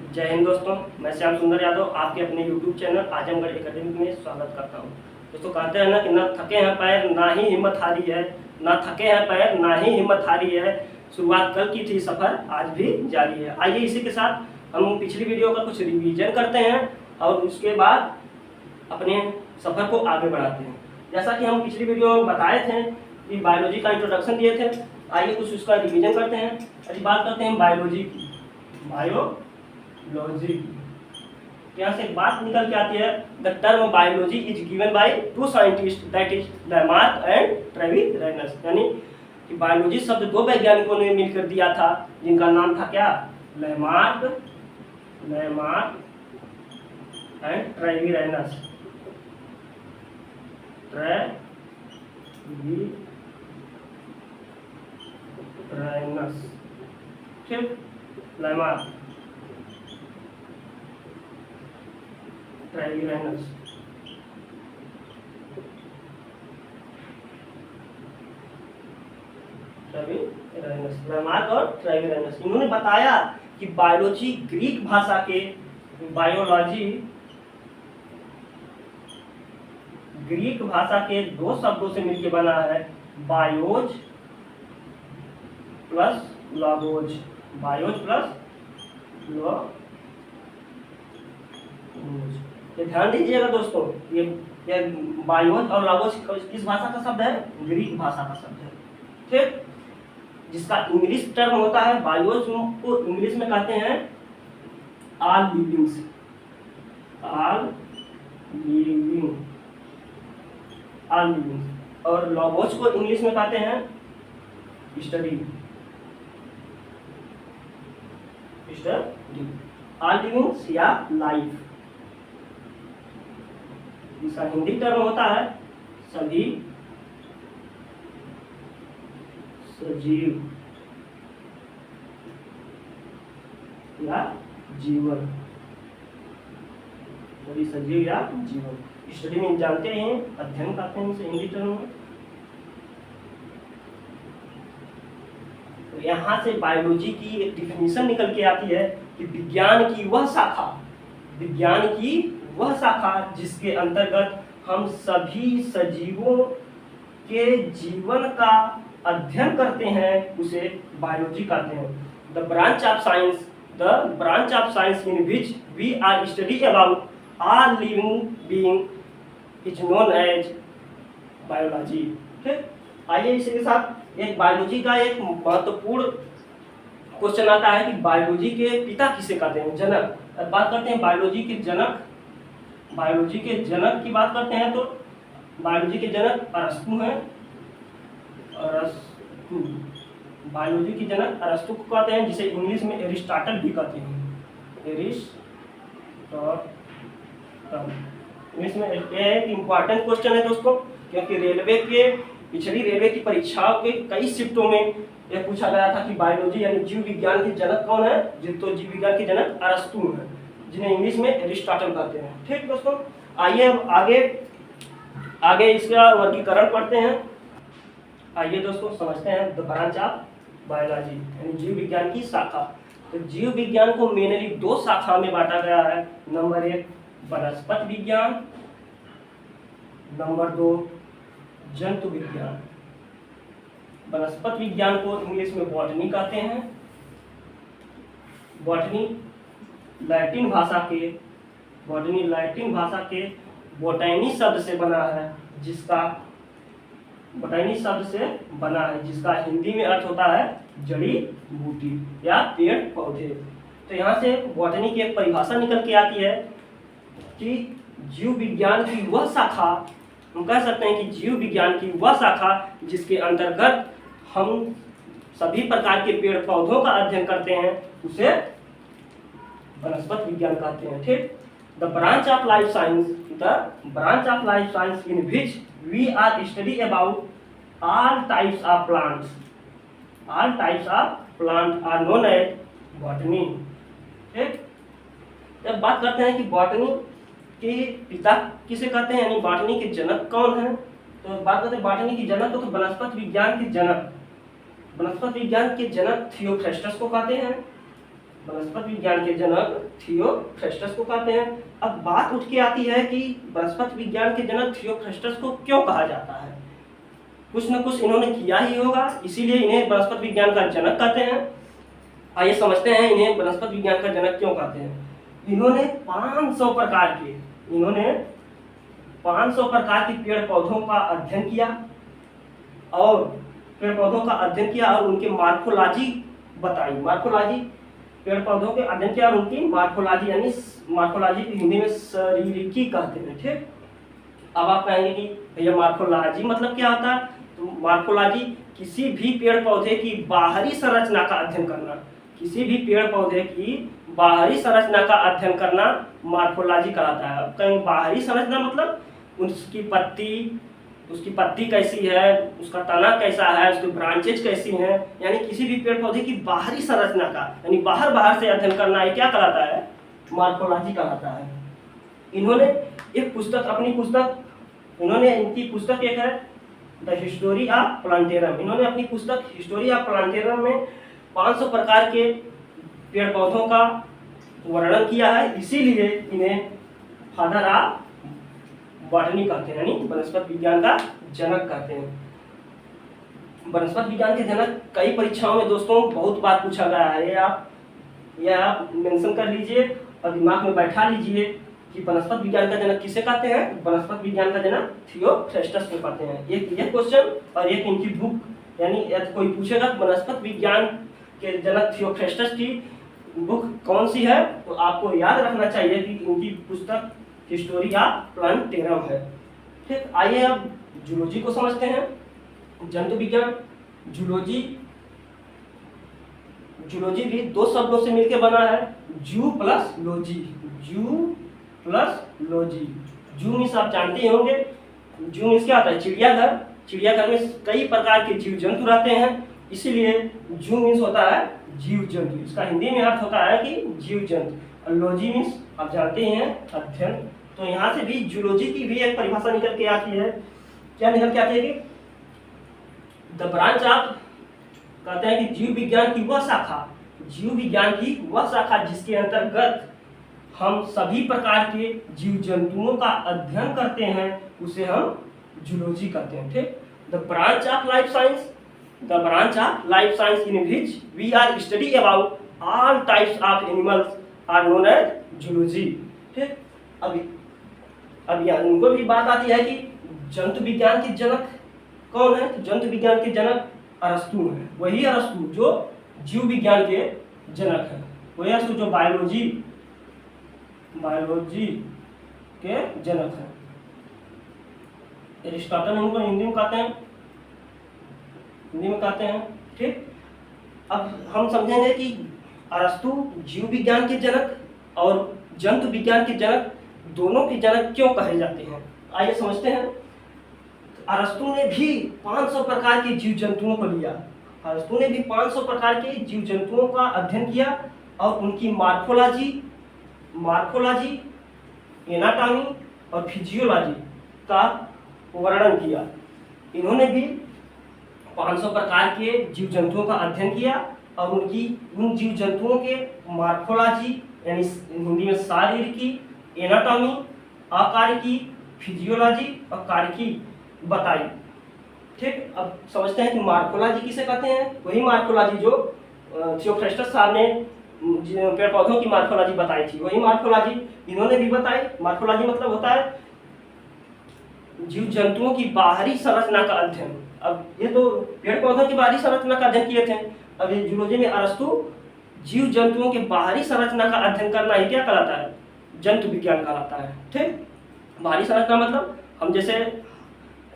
जय हिंद दोस्तों, मैं श्याम सुंदर यादव आपके अपने YouTube चैनल आजमगढ़ एकेडमिक में स्वागत करता हूं। दोस्तों कहते हैं ना कि ना थके हैं पैर ना ही हिम्मत हारी है, ना थके हैं पैर ना ही हिम्मत हारी है, शुरुआत कल की थी सफ़र आज भी जारी है। आइए इसी के साथ हम पिछली वीडियो का कुछ रिवीजन करते हैं और उसके बाद अपने सफ़र को आगे बढ़ाते हैं। जैसा कि हम पिछली वीडियो में बताए थे कि बायोलॉजी का इंट्रोडक्शन दिए थे, आइए कुछ उसका रिवीजन करते हैं। आज बात करते हैं बायोलॉजी की। बायोलॉजी यहाँ से एक बात निकल के आती है, the term biology is given by two scientist that is Lamarck and Travis, यानी कि बायोलॉजी शब्द दो वैज्ञानिकों ने मिलकर दिया था जिनका नाम था क्या, लैमार्क एंड ट्रेविस। ठीक, लैमार्क ट्रेविस। लैमार्क और ट्रेविस इन्होंने बताया कि बायोलॉजी ग्रीक भाषा के ग्रीक भाषा के दो शब्दों से मिलकर बना है, बायोज प्लस लॉगोज। ये ध्यान दीजिएगा दोस्तों, ये बायोज और लॉगोज किस भाषा का शब्द है, ग्रीक भाषा का शब्द है। ठीक, जिसका इंग्लिश टर्म होता है बायोज को इंग्लिश में कहते हैं ऑल लिविंग्स, और लॉगोज को इंग्लिश में कहते हैं स्टडी। ऑल लिविंग्स या लाइफ, इसका हिंदी टर्म होता है सभी सजीव या जीवन। सभी सजीव या जीवन स्टडी में जानते हैं, अध्ययन करते हैं इसे हिंदी टर्म में। तो यहाँ से बायोलॉजी की एक डिफिनीशन निकल के आती है कि विज्ञान की वह शाखा जिसके अंतर्गत हम सभी सजीवों के जीवन का अध्ययन करते हैं उसे बायोलॉजी कहते हैं। The branch of science in which we are study about all living being is known as biology. ठीक, आइए इसके साथ एक बायोलॉजी का एक महत्वपूर्ण क्वेश्चन आता है कि बायोलॉजी के पिता किसे कहते हैं, जनक। अब बात करते हैं बायोलॉजी के जनक की बात करते हैं तो बायोलॉजी के जनक अरस्तु हैं। बायोलॉजी के जनक अरस्तु को कहते हैं, जिसे इंग्लिश में एरिस्टॉटल भी कहते हैं। इंग्लिश में एक इम्पॉर्टेंट क्वेश्चन है दोस्तों, क्योंकि पिछली रेलवे की परीक्षाओं के कई शिफ्टों में यह पूछा गया था कि बायोलॉजी यानी जीव विज्ञान के जनक कौन है, तो जीव विज्ञान के जनक अरस्तु हैं, जिन्हें इंग्लिश में एरिस्टॉटल कहते हैं। ठीक दोस्तों, आइए हम आगे इसका वर्गीकरण पढ़ते हैं। आइए दोस्तों समझते हैं द ब्रांच ऑफ बायोलॉजी यानी जीव विज्ञान की शाखा। तो जीव विज्ञान को मेनली दो शाखा में बांटा गया है। नंबर 1 वनस्पति विज्ञान, नंबर 2 जंतु विज्ञान। वनस्पति विज्ञान को इंग्लिश में बॉटनी कहते हैं। बॉटनी लैटिन भाषा के बोटैनी शब्द से बना है, जिसका हिंदी में अर्थ होता है जड़ी बूटी या पेड़ पौधे। तो यहाँ से बॉटनी की एक परिभाषा निकल के आती है कि जीव विज्ञान की वह शाखा, हम कह सकते हैं कि जीव विज्ञान की वह शाखा जिसके अंतर्गत हम सभी प्रकार के पेड़ पौधों का अध्ययन करते हैं उसे वनस्पति विज्ञान कहते हैं। ठीक, the branch of life science in which we are study about all types of plants are known as botany। ठीक, जब बात करते हैं कि बॉटनी के पिता किसे कहते हैं यानी बॉटनी के जनक कौन है, तो बात करते हैं बॉटनी के जनक को, तो वनस्पति विज्ञान के जनक थियोफ्रेस्टस को कहते हैं। वनस्पति विज्ञान के जनक थियोफ्रेस्टस को कहते हैं। अब बात उठ के आती है कि वनस्पति विज्ञान के जनक थियोफ्रेस्टस को क्यों कहा जाता है। कुछ न कुछ इन्होंने किया ही होगा, इसीलिए इन्हें वनस्पति विज्ञान का जनक कहते हैं। आइए समझते हैं इन्हें वनस्पति विज्ञान का जनक क्यों कहते हैं। इन्होंने 500 प्रकार के पेड़ पौधों का अध्ययन किया और उनके मार्फोलॉजी बताई। मार्फोलॉजी, पेड़ पौधों के अध्ययन किया और उनकी मार्फोलॉजी, यानी मार्फोलॉजी हिंदी में शारीरिकी कहते हैं। ठीक, अब आप कहेंगे कि भैया मार्फोलॉजी मतलब क्या होता है। तो मार्फोलॉजी किसी भी पेड़ पौधे की बाहरी संरचना का अध्ययन करना, किसी भी पेड़ पौधे की बाहरी संरचना का अध्ययन करना मार्फोलॉजी कहलाता है। अब कहीं बाहरी संरचना मतलब उसकी पत्ती कैसी है, उसका तना कैसा है, उसकी ब्रांचेज कैसी हैं, यानी किसी भी पेड़ पौधे की बाहरी संरचना का, यानी बाहर से अध्ययन करना, ये क्या कहलाता है, मार्फोलॉजी कहलाता है। इन्होंने एक पुस्तक, इनकी पुस्तक एक है द हिस्टोरी ऑफ प्लांटेरम। इन्होंने अपनी पुस्तक हिस्टोरी ऑफ प्लांटेरम में 500 प्रकार के पेड़ पौधों का वर्णन किया है, इसीलिए इन्हें फादर ऑफ बॉटनी कहते हैं, यानी वनस्पति विज्ञान का जनक कहते हैं। वनस्पति विज्ञान के जनक कई परीक्षाओं में दोस्तों बहुत बार पूछा गया है। ये आप मेंशन कर लीजिए और दिमाग में बैठा लीजिए कि वनस्पति विज्ञान का जनक किसे कहते हैं। वनस्पति विज्ञान का जनक थियोफ्रेस्टस को कहते हैं। एक ये क्वेश्चन और एक इनकी बुक, यानी यदि कोई पूछेगा वनस्पति विज्ञान के जनक थियोफ्रेस्टस की बुक कौन सी है, तो आपको याद रखना चाहिए कि इनकी पुस्तक हिस्टोरी ऑफ प्लांटेरम है। ठीक, आइए अब जूलॉजी को समझते हैं। जंतु विज्ञान, जूलॉजी भी दो शब्दों से मिलकर बना है, जू प्लस लॉजी। जू मीन्स आप जानते ही होंगे, जू मीन्स क्या होता है, चिड़ियाघर। चिड़ियाघर में कई प्रकार के जीव जंतु रहते हैं, इसीलिए जू मीन्स होता है जीव जंतु। इसका हिंदी में अर्थ होता है कि जीव जंतु। और लॉजी मीन्स आप जानते ही हैं, अध्ययन। तो यहाँ से भी जूलॉजी की भी एक परिभाषा निकल के आती है। क्या निकल के आती है कि द ब्रांच ऑफ, कहते हैं कि जीव विज्ञान की वह शाखा जिसके अंतर्गत हम सभी प्रकार के जीव जंतुओं का अध्ययन करते हैं, उसे हम जूलॉजी कहते हैं। ठीक, the branch of life science in which we are study about all types of animals are known as zoology. ठीक, अब यहाँ उनको भी बात आती है कि जंतु विज्ञान के जनक कौन है। तो जंतु विज्ञान के जनक अरस्तु है। वही अरस्तु जो जीव विज्ञान के जनक है, वही अरस्तु जो बायोलॉजी के जनक है। एरिस्टोटल इनको हिंदी में कहते हैं। ठीक, अब हम समझेंगे कि अरस्तु जीव विज्ञान के जनक और जंतु विज्ञान के जनक दोनों के जनक क्यों कहे जाते हैं। आइए समझते हैं। अरस्तु ने भी 500 प्रकार के जीव जंतुओं को लिया। अरस्तु ने भी 500 प्रकार के जीव जंतुओं का अध्ययन किया और उनकी मार्फोलॉजी, एनाटॉमी और फिजियोलॉजी का वर्णन किया। इन्होंने भी 500 प्रकार के जीव जंतुओं का अध्ययन किया और उन जीव जंतुओं के मार्फोलॉजी, यानी हिंदी में शारीरिकी, एनाटॉमी, आकारिकी, फिजियोलॉजी और कारिकी बताई। ठीक, अब समझते हैं कि मार्फोलॉजी किसे कहते हैं। वही मार्फोलॉजी जो थियोफ्रेस्टस साहब ने पेड़ पौधों की मार्फोलॉजी बताई थी, वही मार्फोलॉजी इन्होंने भी बताई। मार्फोलॉजी मतलब होता है जीव जंतुओं की बाहरी संरचना का अध्ययन। अब ये तो पेड़ पौधों की बाहरी संरचना का अध्ययन किए थे, अब ये जूलॉजी में अरस्तु जीव जंतुओं के बाहरी संरचना का अध्ययन करना ही क्या कहलाता है, जंतु विज्ञान कहलाता है। ठीक, बाहरी संरचना मतलब हम जैसे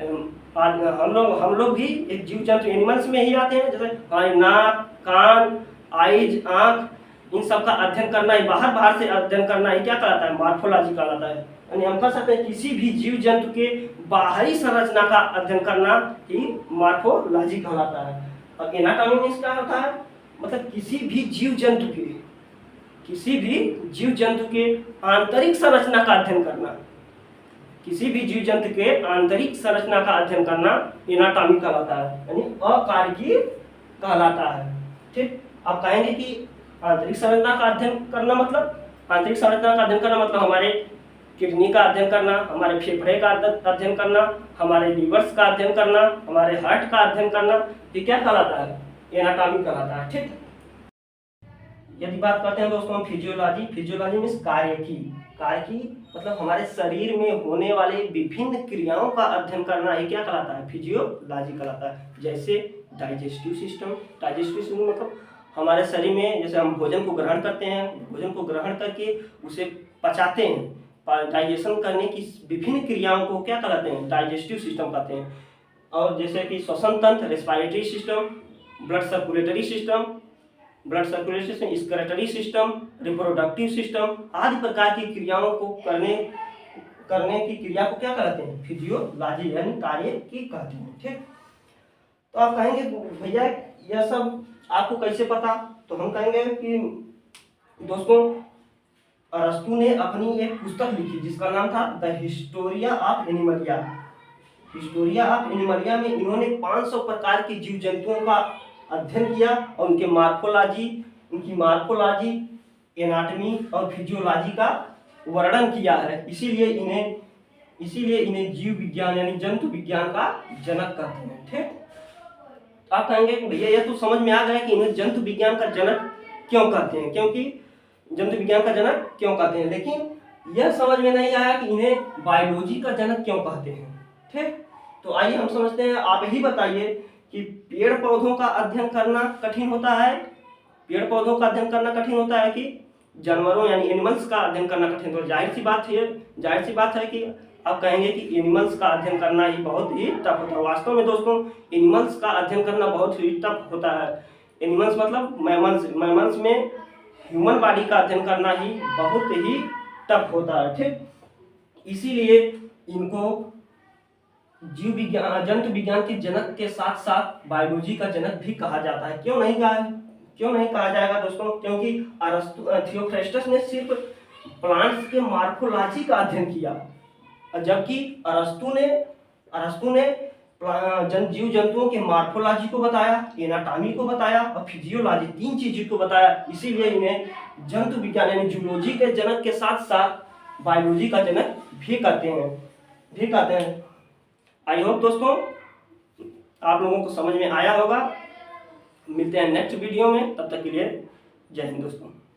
हम लोग भी एक जीव जंतु एनिमल्स में ही आते हैं, जैसे नाक, कान, आईज, आंख, इन सब का अध्ययन करना ही, बाहर से अध्ययन करना ही क्या कहलाता है, मार्फोलॉजी कहलाता है। यानी हम कह सकते हैं किसी भी जीव जंतु के बाहरी संरचना का अध्ययन करना ही मार्फोलॉजी कहलाता है। और एनाटॉमी मीन्स क्या होता है, मतलब किसी भी जीव जंतु के आंतरिक संरचना का अध्ययन करना, किसी भी जीव जंतु के आंतरिक संरचना का अध्ययन करना एनाटॉमी कहलाता है, यानी अकारिकी कहलाता है। ठीक, आप कहेंगे कि आंतरिक संरचना का अध्ययन करना मतलब आंतरिक संरचना का अध्ययन करना मतलब हमारे किडनी का अध्ययन करना, हमारे फेफड़े का अध्ययन करना, हमारे लीवर्स का अध्ययन करना, हमारे हार्ट का अध्ययन करना, ये क्या कहलाता है? एनाटॉमी कहलाता है। ठीक, यदि बात करते हैं दोस्तों हम फिजियोलॉजी, फिजियोलॉजी मीन्स कार्य की मतलब हमारे शरीर में होने वाले विभिन्न क्रियाओं का अध्ययन करना, ये क्या कहलाता है? फिजियोलॉजी कहलाता है। जैसे डाइजेस्टिव सिस्टम मतलब हमारे शरीर में जैसे हम भोजन को ग्रहण करते हैं, भोजन को ग्रहण करके उसे पचाते हैं, डाइजेशन करने की विभिन्न क्रियाओं को क्या कहलाते हैं? डाइजेस्टिव सिस्टम कहते हैं। और जैसे कि श्वसन तंत्र, respiratory system, blood circulatory system, skeletal system, reproductive system आदि प्रकार की क्रियाओं को करने की क्रिया को क्या कहते हैं? फिजियोलॉजी यानी कार्य की कहते हैं। ठीक, तो आप कहेंगे भैया यह सब आपको कैसे पता? तो हम कहेंगे कि दोस्तों अरस्तु ने अपनी एक पुस्तक लिखी जिसका नाम था the Historia of Animalia. Historia of Animalia में इन्होंने 500 प्रकार के जीव जंतुओं का अध्ययन किया और उनकी मार्फोलॉजी, एनाटॉमी और फिजियोलॉजी का वर्णन किया है। इसीलिए इन्हें जीव विज्ञान यानी जंतु विज्ञान का जनक कहते हैं। ठीक, आप कहेंगे कि भैया यह तो समझ में आ गया कि इन्हें जंतु विज्ञान का जनक क्यों कहते हैं, लेकिन यह समझ में नहीं आया कि इन्हें बायोलॉजी का जनक क्यों कहते हैं। ठीक, तो आइए हम समझते हैं। आप ही बताइए कि पेड़ पौधों का अध्ययन करना कठिन होता है कि जानवरों यानी एनिमल्स का अध्ययन करना कठिन होता है? जाहिर सी बात है कि आप कहेंगे कि एनिमल्स का अध्ययन करना ही बहुत ही टफ होता है। वास्तव में दोस्तों एनिमल्स का अध्ययन करना बहुत ही टफ होता है। एनिमल्स मतलब मैमल्स में ह्यूमन बॉडी का अध्ययन करना ही बहुत ही टफ होता है। ठीक, इसीलिए इनको जंतु विज्ञान के जनक के साथ साथ बायोलॉजी का जनक भी कहा जाता है। क्यों नहीं कहा जाएगा दोस्तों? क्योंकि थियोफ्रेस्टस ने सिर्फ प्लांट्स के मार्फोलॉजी का अध्ययन किया, जबकि अरस्तु ने जीव जंतुओं के मार्फोलॉजी को बताया, एनाटॉमी को बताया और फिजियोलॉजी, 3 चीजों को बताया। इसीलिए इन्हें जंतु विज्ञान यानी जूलॉजी के जनक के साथ साथ बायोलॉजी का जनक भी कहते हैं। आई होप दोस्तों आप लोगों को समझ में आया होगा। मिलते हैं नेक्स्ट वीडियो में, तब तक के लिए जय हिंद दोस्तों।